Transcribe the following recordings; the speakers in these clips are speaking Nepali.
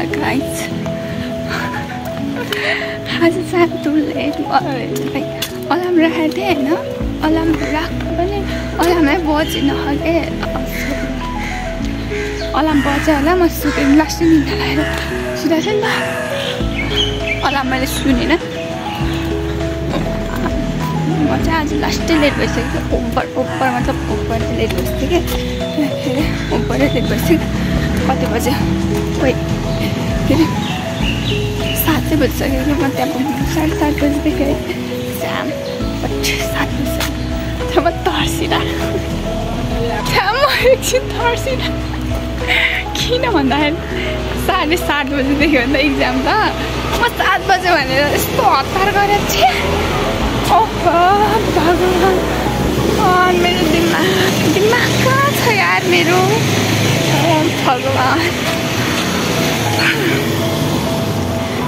guys. आज सात तुले अलार्म राखेको थिएँ होइन अलार्म राख्नु पनि अलार्मै बजेन के अलार्म बज्यो होला म सुतेँ लास्टै निद्रा लागेर सुताएको थिएँ नि त अलार्म मैले सुनिनँ म चाहिँ आज लास्टै लेट भइसक्यो ओभर मतलब ओभर चाहिँ लेट भइसक्यो कि फेरि ओभरै लेट भइसक्यो कति बज्यो खोइ फेरि 7 बजिसक्यो कि म त्यहाँ पुग्नु 7:30 बजीदेखि एक्जाम 7 बजी त्यहाँ म तर्सिरहेको त्यहाँ म एकछिन तर्सिरहेको किन भन्दाखेरि 7:30 बजीदेखि हो नि त एक्जाम त म 7 बजे भनेर यस्तो हतार गरेर थिएँ भगवान् मेरो दिमाग कहाँ छ यार मेरो भगवान्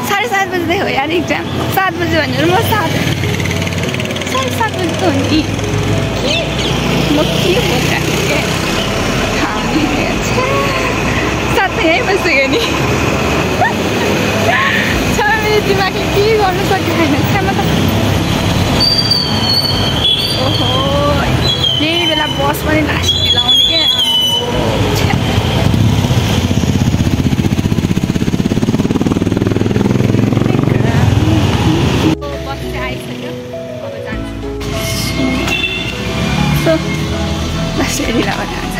7:30 बजीदेखि हो यार एक्जाम 7 बजे भनेर म 7:30 बजी त हो नि म के भइरहेको साथै यहीँ बसिसक्यो नि मेरो दिमागले के गर्नु सकिरहेन म त ओहो यही बेला बस पनि लास्ट ढिलाउने क्या बस चाहिँ आइसक्यो अब जान्छु सो लास्टै ढिला भएर जान्छ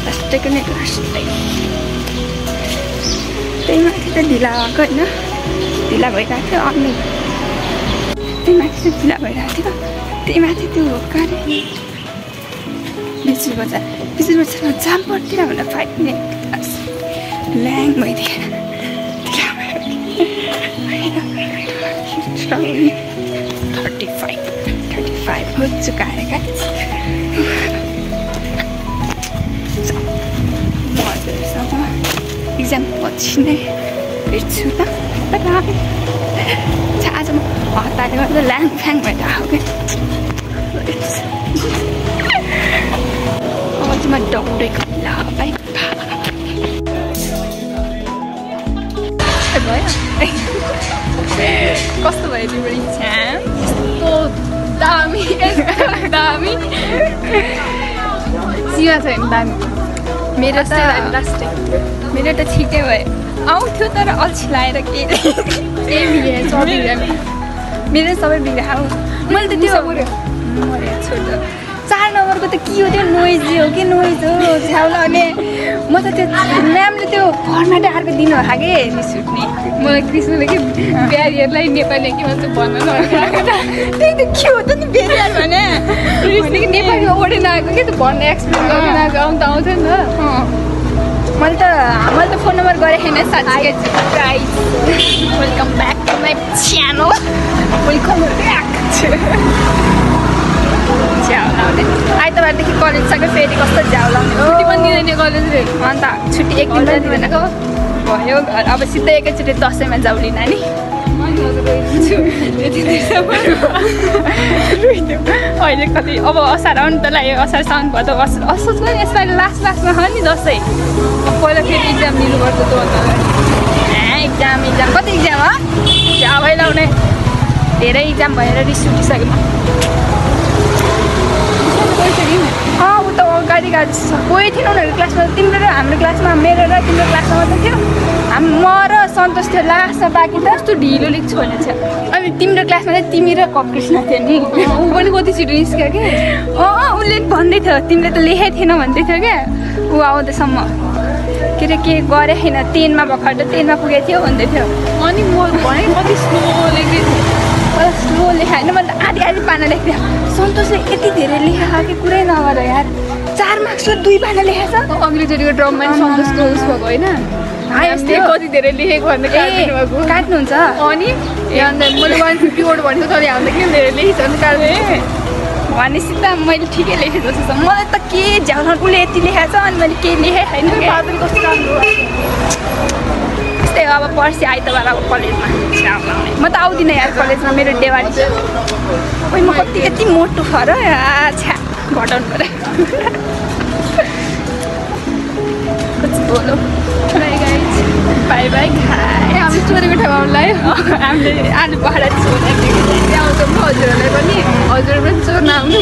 लास्टैको नै लास्टै त्यही माथि त ढिला भएको होइन ढिला भइरहेको थियो अनि त्यही माथि त ढिला भइरहेको थियो त्यही माथि त्यो गाडी बिजुली बजारमा जाम पर्तिर भन्दा 5 मिनट ल्याङ भइदिएन 35 हो चुका है गाइस एक्जाम पछि नै भेट्छु त आज म हतारले गर्दा ल्याङ फ्याङ भएर आएको क्या अब चाहिँ म दौडेको ल बाइक भयो कस्तो भयो तिम्रो एक्जाम यस्तो दामी दामी सिमा छ नि दामी मेरो त ठिकै भयो आउँथ्यो तर अल्छी लाएर केही बिग्रेर मेरो सबै बिग्रेको मैले त त्यो छोड 4 नम्बरको त के हो त्यो नोइजी हो कि नोइज हो झ्याउलाउने म त त्यो म्यामले त्यो फर्मेट अर्को दिनुभएको कि रिस उठ्ने मलाई कृष्णले कि ब्यारियरलाई नेपाली के भन्छ भन्न नआएको त्यही त के हो त नि ब्यारियर भने नेपालीमा ओडेन आएको कि त भन्ने एक्सप्लेन गरेर आएको आउँछ नि त मैले त फोन नम्बर गरेँ छैन साथी guys welcome back to my channel welcome back झ्याउ लाउने आइतबारदेखि कलेज सकेँ फेरि कस्तो झ्याउ लाउने छुट्टी पनि दिँदैन कलेजले अन्त छुट्टी 1 दिन दिँदैन भयो अब सिधै एकैचोटि दसैँमा जाऊ लिन नि अहिले कति अब असार आउनु त लाग्यो असार साउन भयो त असोजको नि यसपालि लास्टमा हो नि दसैँ पहिला फेरि इक्जाम दिनुपर्छ त्योभन्दा इक्जाम कति इक्जाम हो झ्याउै लाउने धेरै इक्जाम भएर रिस उठिसक्यो ऊ त अगाडि कोही थिएन उनीहरूको क्लासमा तिम्रो र हाम्रो क्लासमा मेरो र तिम्रो क्लासमा मात्रै थियो म र सन्तोष थियो लास्टमा बाँकी त कस्तो ढिलो लेख्छु भने छ अनि तिम्रो क्लासमा चाहिँ तिमी र कृष्ण थियो नि ऊ पनि कति छिटो निस्क्यो क्या उसले भन्दै थियो तिमीले त लेखेको थिएन भन्दै थियो क्या ऊ आउँदैसम्म के अरे के गरे छैन 10 मा भर्खर 10 मा पुगेको थियो भन्दै थियो अनि म भने कति स्लो लेख्दै थिएँ स्लो लेखाएन मैले त आधी पाना लेख्थेँ सन्तोषले यति धेरै लेखाएको कि कुरै नगर यार 4 मार्क्सको 2 पाना लेखेको छ अघिल्लोचोटिको ड्रममा सन्तोषको उस भएको होइन कति धेरै लेखेको भन्दा काट्नुहुन्छ अनि अन्त मैले 150 वर्ड भनेको तर यहाँ किन धेरै लेखेको छ काट्ने भनेपछि त मैले ठिकै लेखेको जस्तो छ मलाई त के झ्याउन उसले यति लेखाएको छ अनि मैले केही लेखेँ छैन कस्तो राम्रो त्यस्तै अब पर्सि आइतबार अब कलेजमा म त आउँदिनँ यार कलेजमा मेरो देवाली छ ओइ म कति यति मोटो छ र छ्या घटाउनु पऱ्यो बोलो बाई बाई खाए हामी चोरेको ठाउँमा लाग्यो हामीले आलु पखाडा छोडेर आउँछ म हजुरहरूलाई पनि हजुर पनि चोर्न आउनु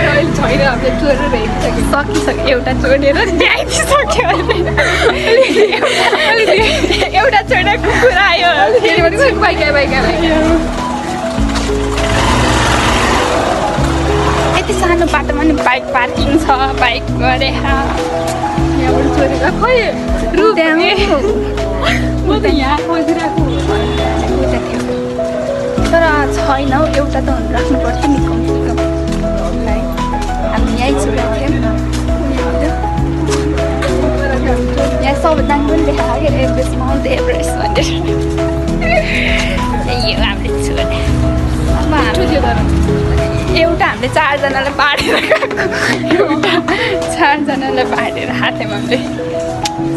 अहिले छैन हामीले चोरेर भ्याइसक्यो सकिसक्यो एउटा छोडेर ल्याइदिइसक्यो एउटा छोडेर कुकुर आयो फेरि पनि बाइक यति सानो बाटोमा नि बाइक पार्किङ छ बाइक गरे यहाँबाट चोरेर खै रुख म त यहाँ खोजिरहेको तर छैन हौ एउटा त हुनु राख्नुपर्छ नि कमसेकम है हामी यहीँ छोडेको थियौँ यहाँ सबैजना पनि देखाएको क्या एभरेस्ट माउन्ट एभरेस्ट भनेर यो हामीले छोडे अब एउटा हामीले 4 जनालाई बाँडेर एउटा 4 जनालाई बाँडेर हाथ्यौँ हामीले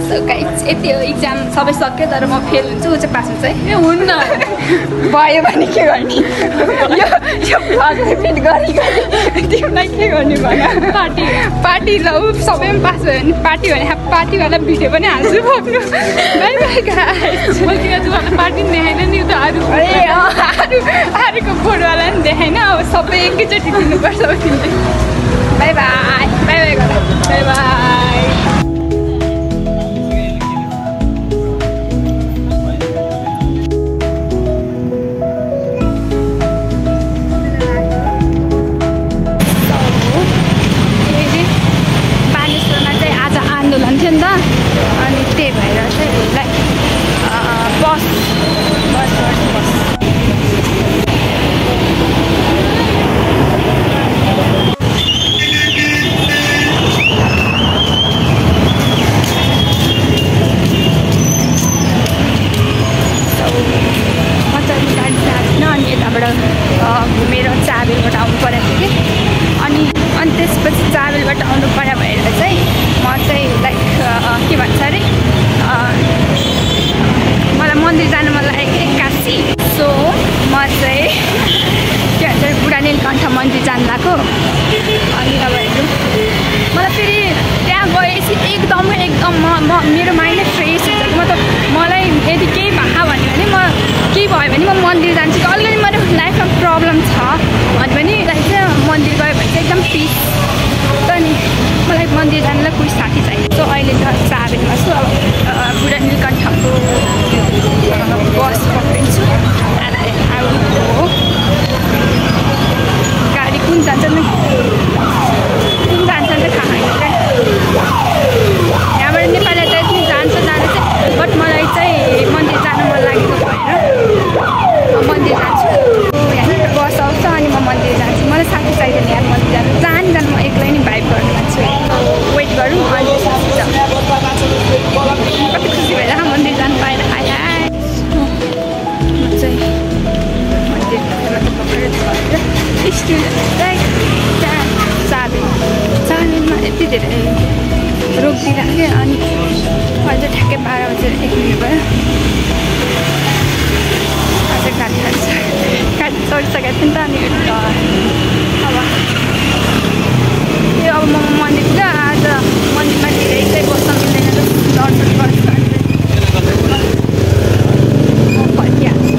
सो गाइस यति हो इक्जाम सबै सक्यो तर म फेल हुन्छु ऊ चाहिँ पास हुन्छ है ए हुन्न भयो भने के गर्ने यो भ्लग रिपिट गरी तिमीलाई के गर्ने भन पार्टी ल ऊ सबै पनि पास भयो भने पार्टी भने पार्टीवाला भिडियो पनि हाल्छु बोक्नु बाई बाई गाइस मैले तिमीलाई पार्टी पनि देखाएन नि त अरूको बोर्डवाला पनि देखाएन अब सबै एकैचोटि दिनुपर्छ तिमीले बाई बाई बाई बाई गर बाई बाई आन्दोलन थियो नि त अनि त्यही भएर चाहिँ लाइक बस मजाले गाडी जाँदैन अनि यताबाट घुमेर चाबेलबाट आउनु परेको थियो कि अनि त्यसपछि चाबेलबाट आउनु पर्यो भएर चाहिँ म चाहिँ लाइक के भन्छ अरे मलाई मन्दिर जानु मन लागेको 81 सो म चाहिँ के भन्छ बुढा नीलकण्ठ मन्दिर जानु लाग्यो अनि अब हेर्नु मलाई फेरि त्यहाँ गएपछि एकदम मेरो माइन्ड नै फ्रेस हुन्छ कि मलाई यदि केही भयो भने म केही भयो भने म मन्दिर जान्छु कि अलिकति मेरो लाइफमा प्रब्लम छ भने पनि चाहिँ मन्दिर गयो भने चाहिँ एकदम पिस त नि मलाई मन्दिर जानलाई कोही साथी चाहिन्छ सो अहिले त चाबेलमा छु अब बुढा नीलकण्ठको बस पक्रिन्छु हो गाडी कुन जान्छ नि कुन जान्छ नि थाहा छैन क्या यहाँबाट नेपाली यति जान्छ जानु चाहिँ बट मलाई चाहिँ मन्दिर जानु मन लागेको भएर मन्दिर जान्छु यहाँनिर बस आउँछ अनि म मन्दिर जान्छु मलाई साथी चाहिँदैन यहाँ मन्दिर जानु म एक्लै नै भाइब गर्नु मान्छु वेट गरौँ अनि कति खुसी भएर मन्दिर जानु पाएर आएर म चाहिँ मन्दिर स्टुडेन्ट चाबेलमा यति धेरै रोकिदिइराख्यो अनि अहिले ठ्याक्कै 12 बजेर 1 मिनट भयो आज गाडी चढिसकेको थियो नि त अनि अब म मन्दिर आज मन्दिरमा धेरै चाहिँ बस्न मिल्दैन दर्शन गर्छु म फर्किहाल्छु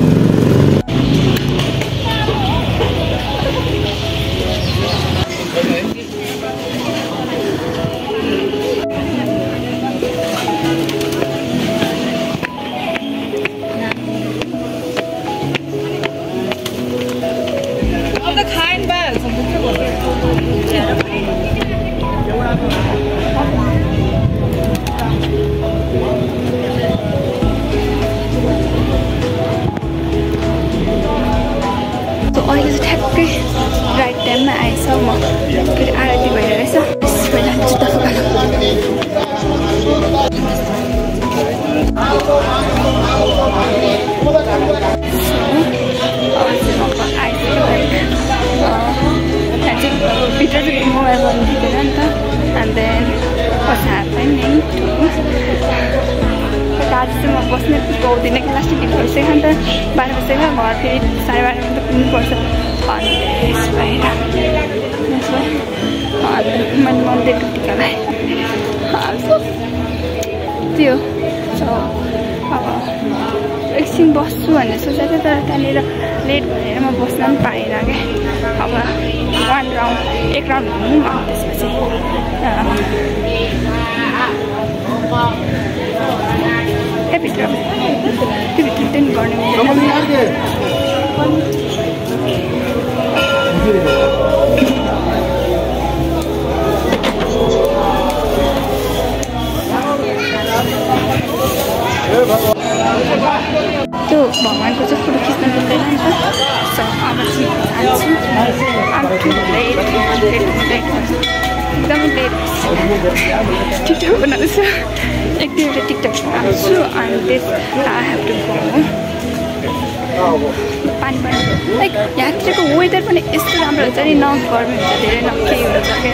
अहिले चाहिँ ठ्याक्कै राइट टाइममा आएछ म फेरि आरती भएर रहेछ पहिला जुत्ता फुकाल्नु भित्र चाहिँ मोबाइल गर्नु दिँदैन नि त एन्ड देन पछि हाल्दैन नि आज चाहिँ म बस्नै पाउँदिनँ कि लास्ट ढिलो भइसक्यो नि त 12 बजेको घर फेरि 12:30 त पुग्नुपर्छ अनि त्यस भएर मैले मन्दिरको टिका लगाएँ त्यो पनि बस्छु भन्ने सोचेको थिएँ, तर त्यहाँनिर लेट भएर म बस्न पनि पाइनँ क्या। अब 1 राउन्ड 1 राउन्ड घुमौँ अनि त्यसपछि भित्र त्यो भित्र पनि गर्ने त्यो भगवान्को चाहिँ फोटो खिच्न मिल्दैन नि त। सो अब चाहिँ जान्छु। एकदमै लेट टिकटक बनाउँछु, 1-2वटा टिकटक बनाउँछु अनि त्यस आई हेभ टु गो। पानी पर्छ लाइक यहाँतिरको वेदर पनि यस्तो राम्रो हुन्छ नि, न गर्मी हुन्छ धेरै न केही हुन्छ क्या।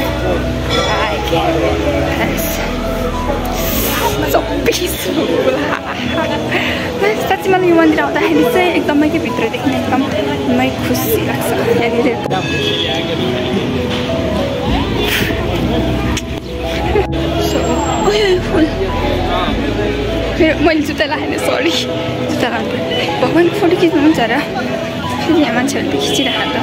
साँच्चै मलाई यो मन्दिर आउँदाखेरि चाहिँ एकदमै के भित्रदेखि एकदमै खुसी लाग्छ यहाँनिर। सो फुल फेरि मैले जुत्ता लगाएन, सरी जुत्ता लगाउनु पर्यो। भगवान्को फोटो खिच्नुहुन्छ र फेरि यहाँ मान्छेहरूले खिचिरहेको त।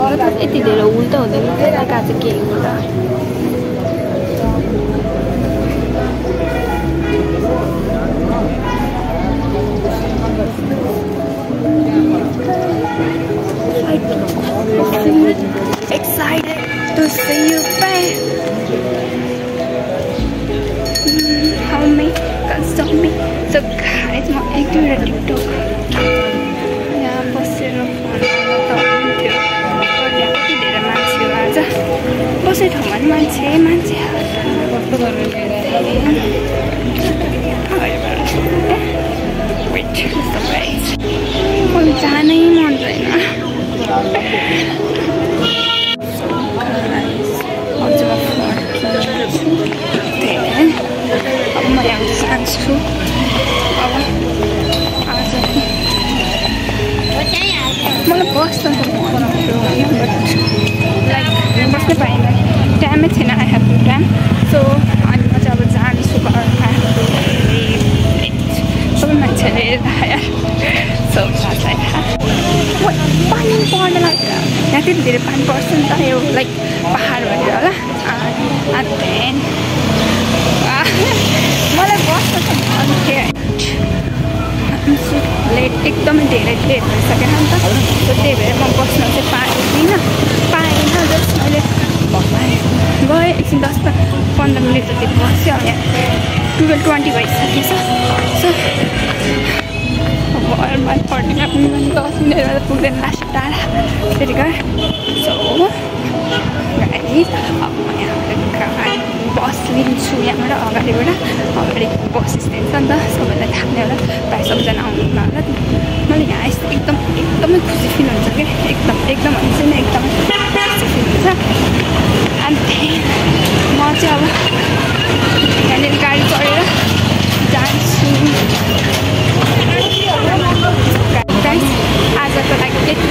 अब जुत्ता यति धेरै उल्ट हुँदैन आज के होला। Excited to see you back. Help me, console me. So guys, म 1-2वटा टिकटक यहाँ बसेर फोन हुन्थ्यो। कति धेरै मान्छे आज बसेको ठाउँमा नि मान्छे मैले जानै मन छैन। अब म यहाँ जान्छु। अब आज मलाई बस्न त मन थियो होइन, बट लाइक बस्नै पाइनँ, टाइमै थिएन। I have to time. So अनि म चाहिँ अब जान्छु घर। सबै मान्छेहरूले हेरिरहेको सो लाइक पानी पर्न लाग्छ यहाँ, त्यति धेरै पानी पर्छ नि त यो लाइक पाहाड भनेर होला। अनि मलाई बस्न त मन थियो, लेट एकदमै धेरै लेट भइसकेन नि त। त्यही भएर म बस्न चाहिँ पाइनँ। जस्ट मैले गएँ एकछिन 10-15 मिनट जति बस्यो। यहाँ 12:20 भइसकेछ। सो घरमा पढ्ने 10 मिनट पुग्दैन लास्ट टाढा फेरि घर। सो गाइस अब म यहाँ बस लिन्छु यहाँबाट, अगाडि बस स्ट्यान्ड छ नि त, सबैलाई थाक्ने होला, प्रायः सबैजना आउनुहुन्न होला। मैले यहाँ आएपछि एकदमै खुसी फिल हुन्छ क्या, एकदम हुन्छ नि, एकदमै खुसी फिल हुन्छ। अनि म चाहिँ अब यहाँनिर गाडी चढेर जान्छु। गाइस आजको लागि यति